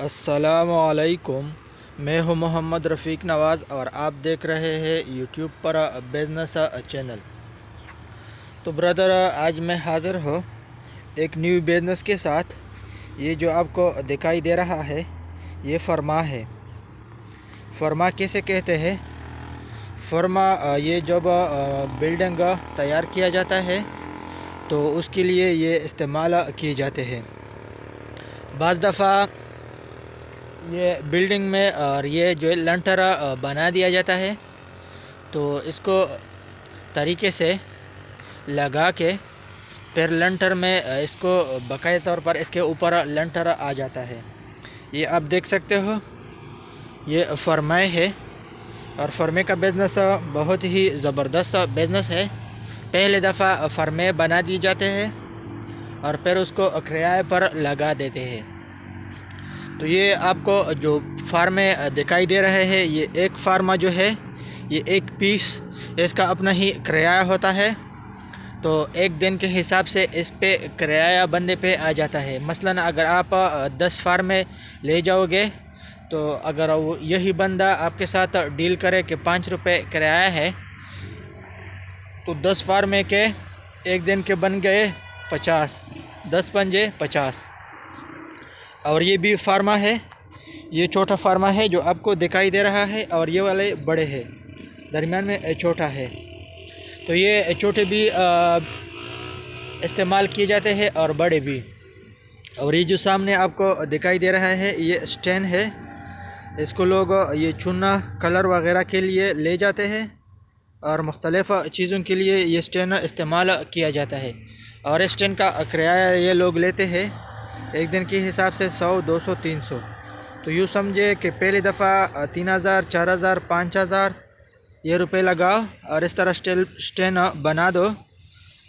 अस्सलामुअलैकुम। मैं हूं मोहम्मद रफ़ीक नवाज़ और आप देख रहे हैं यूट्यूब पर बिज़नेस चैनल। तो ब्रदर, आज मैं हाज़िर हूं एक न्यू बिज़नेस के साथ। ये जो आपको दिखाई दे रहा है ये फर्मा है। फर्मा किसे कहते हैं? फर्मा ये जब बिल्डिंग तैयार किया जाता है तो उसके लिए ये इस्तेमाल किए जाते हैं। बाज़ दफ़ा ये बिल्डिंग में और ये जो लंटर बना दिया जाता है तो इसको तरीके से लगा के फिर लंटर में इसको बाकायदा तौर पर इसके ऊपर लंटर आ जाता है। ये आप देख सकते हो, ये फर्मे है और फर्मे का बिज़नेस बहुत ही ज़बरदस्त बिज़नेस है। पहले दफ़ा फर्मे बना दिए जाते हैं और फिर उसको किराए पर लगा देते हैं। तो ये आपको जो फार्मे दिखाई दे रहे हैं, ये एक फार्मा जो है ये एक पीस इसका अपना ही किराया होता है। तो एक दिन के हिसाब से इस पे किराया बंदे पे आ जाता है। मसलन अगर आप 10 फार्मे ले जाओगे तो अगर वो यही बंदा आपके साथ डील करे कि 5 रुपये किराया है तो 10 फार्मे के एक दिन के बन गए 50, 10 पंजे 50। और ये भी फार्मा है, ये छोटा फार्मा है जो आपको दिखाई दे रहा है और ये वाले बड़े हैं, दरमियान में छोटा है। तो ये छोटे भी इस्तेमाल किए जाते हैं और बड़े भी। और ये जो सामने आपको दिखाई दे रहा है ये स्टैंड है। इसको लोग ये चुना कलर वगैरह के लिए ले जाते हैं और मुख्तलिफ़ चीज़ों के लिए ये स्टैंड इस्तेमाल किया जाता है। और इस स्टैंड का किराया ये लोग लेते हैं एक दिन के हिसाब से 100, 200, 300। तो यूँ समझे कि पहली दफ़ा 3000, 4000, 5000 ये रुपए लगाओ और इस तरह स्टैंड बना दो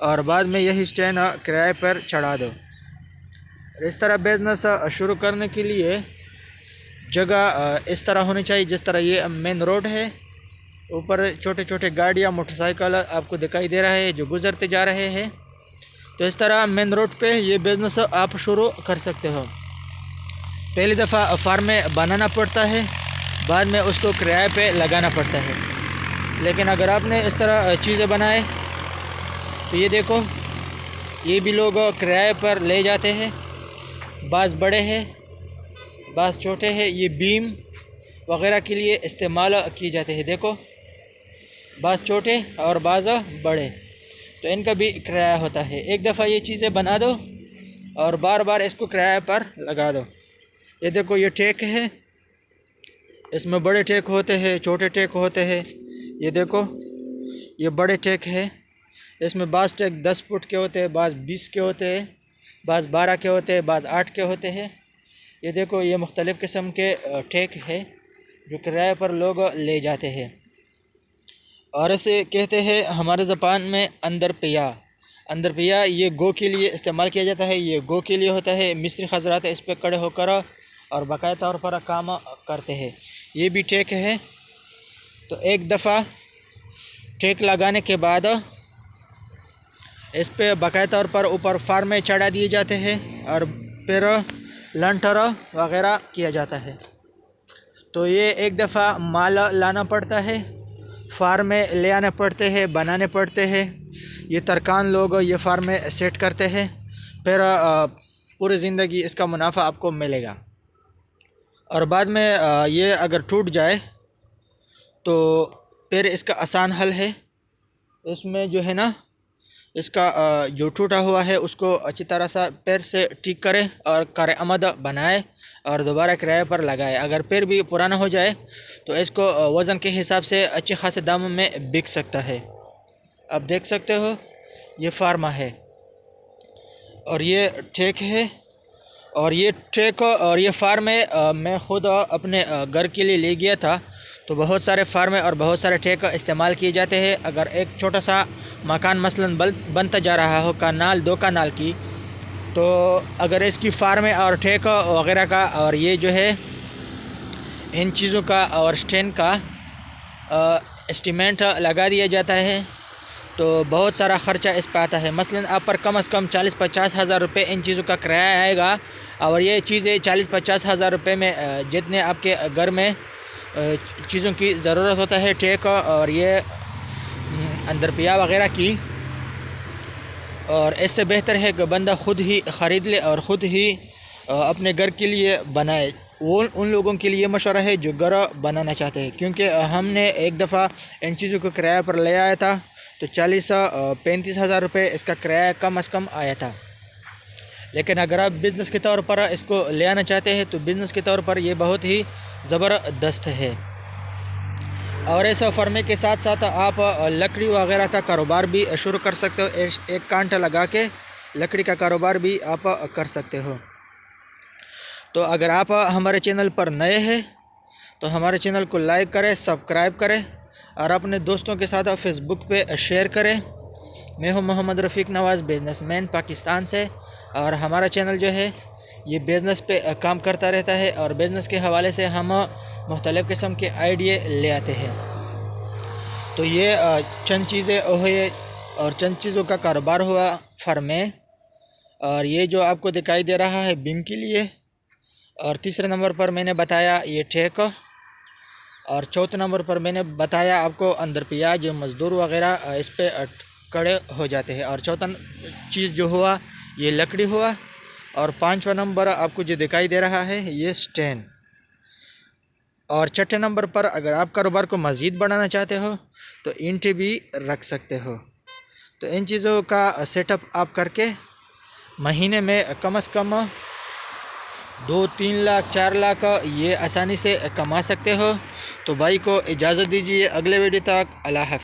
और बाद में यही स्टैंड किराए पर चढ़ा दो। इस तरह बिज़नेस शुरू करने के लिए जगह इस तरह होनी चाहिए जिस तरह ये मेन रोड है। ऊपर छोटे छोटे गाड़ियाँ, मोटरसाइकिल आपको दिखाई दे रहा है जो गुज़रते जा रहे हैं। तो इस तरह मेन रोड पे ये बिज़नेस आप शुरू कर सकते हो। पहली दफ़ा फार्मे बनाना पड़ता है, बाद में उसको किराए पे लगाना पड़ता है। लेकिन अगर आपने इस तरह चीज़ें बनाए तो ये देखो, ये भी लोग किराए पर ले जाते हैं। बाज़ बड़े हैं, बाज़ छोटे हैं। ये बीम वगैरह के लिए इस्तेमाल किए जाते हैं। देखो, बाज़ छोटे और बाज़ बड़े, तो इनका भी किराया होता है। एक दफ़ा ये चीज़ें बना दो और बार बार इसको किराए पर लगा दो। ये देखो, ये टेक है, इसमें बड़े टेक होते हैं, छोटे टेक होते हैं। ये देखो, ये बड़े टेक है, इसमें बाज़ टेक 10 फुट के होते हैं, बाज़ 20 के होते हैं, बाज़ 12 के होते हैं, बाज़ 8 के होते हैं। ये देखो, ये मुख्तलिफ़ किस्म के टेक है जो किराए पर लोग ले जाते हैं। और इसे कहते हैं हमारे ज़बान में अंदर पिया। अंदर पिया ये गो के लिए इस्तेमाल किया जाता है। ये गो के लिए होता है। मिस्त्री हज़रात इस पर खड़े होकर और बाकायदा तौर पर काम करते हैं। ये भी टेक है। तो एक दफ़ा टेक लगाने के बाद इस पर बाकायदा तौर पर ऊपर फार्मे चढ़ा दिए जाते हैं और फिर लंटर वगैरह किया जाता है। तो ये एक दफ़ा माल लाना पड़ता है, फार्मे ले आने पड़ते हैं, बनाने पड़ते हैं। ये तरकान लोग ये फार्मे सेट करते हैं, फिर पूरी ज़िंदगी इसका मुनाफा आपको मिलेगा। और बाद में ये अगर टूट जाए तो फिर इसका आसान हल है। इसमें जो है ना, इसका जो टूटा हुआ है उसको अच्छी तरह से पैर से ठीक करें और कारआमद बनाए और दोबारा किराए पर लगाए। अगर फिर भी पुराना हो जाए तो इसको वज़न के हिसाब से अच्छे खासे दामों में बिक सकता है। आप देख सकते हो, ये फार्मा है और ये टेक है। और ये टेक और ये फार्मे मैं ख़ुद अपने घर के लिए ले गया था। तो बहुत सारे फार्मे और बहुत सारे टेक इस्तेमाल किए जाते हैं। अगर एक छोटा सा मकान मसलन बनता जा रहा हो, कनाल 2 कनाल की, तो अगर इसकी फार्मे और टेक वगैरह का और ये जो है इन चीज़ों का और स्टैंड का एस्टीमेट लगा दिया जाता है तो बहुत सारा ख़र्चा इस पर आता है। मसलन आप पर कम से कम 40-50 हज़ार रुपये इन चीज़ों का किराया आएगा और ये चीज़ें 40-50 हज़ार रुपये में जितने आपके घर में चीज़ों की ज़रूरत होता है टेक और ये अंदर पिया वगैरह की, और इससे बेहतर है कि बंदा ख़ुद ही ख़रीद ले और ख़ुद ही अपने घर के लिए बनाए। वो उन लोगों के लिए मशवरा है जो घर बनाना चाहते हैं, क्योंकि हमने एक दफ़ा इन चीज़ों को किराए पर ले आया था तो 40-35 हज़ार रुपये इसका किराया कम अज़ कम आया था। लेकिन अगर आप बिज़नेस के तौर पर इसको ले आना चाहते हैं तो बिज़नेस के तौर पर ये बहुत ही ज़बरदस्त है। और इस फर्मे के साथ साथ आप लकड़ी वगैरह का कारोबार भी शुरू कर सकते हो। एक कांटा लगा के लकड़ी का कारोबार भी आप कर सकते हो। तो अगर आप हमारे चैनल पर नए हैं तो हमारे चैनल को लाइक करें, सब्सक्राइब करें और अपने दोस्तों के साथ फेसबुक पे शेयर करें। मैं हूं मोहम्मद रफ़ीक नवाज़, बिज़नेसमैन पाकिस्तान से, और हमारा चैनल जो है ये बिज़नेस पे काम करता रहता है और बिज़नेस के हवाले से हम मुख्तलिफ़ किस्म के आइडिया ले आते हैं। तो ये चंद चीज़ें हुए और चंद चीज़ों का कारोबार हुआ फर्मे। और ये जो आपको दिखाई दे रहा है बीम के लिए, और तीसरे नंबर पर मैंने बताया ये टेक, और चौथे नंबर पर मैंने बताया आपको अंदर पिया जो मज़दूर वगैरह इस पर खड़े हो जाते हैं, और चौथा चीज़ जो हुआ ये लकड़ी हुआ, और पाँचवा नंबर आपको जो दिखाई दे रहा है ये स्टैंड, और छठे नंबर पर अगर आप कारोबार को मज़ीद बढ़ाना चाहते हो तो ईंटें भी रख सकते हो। तो इन चीज़ों का सेटअप आप करके महीने में कम से कम 2-3 लाख 4 लाख ये आसानी से कमा सकते हो। तो भाई को इजाज़त दीजिए, अगले वीडियो तक अल्लाह हाफ़िज़।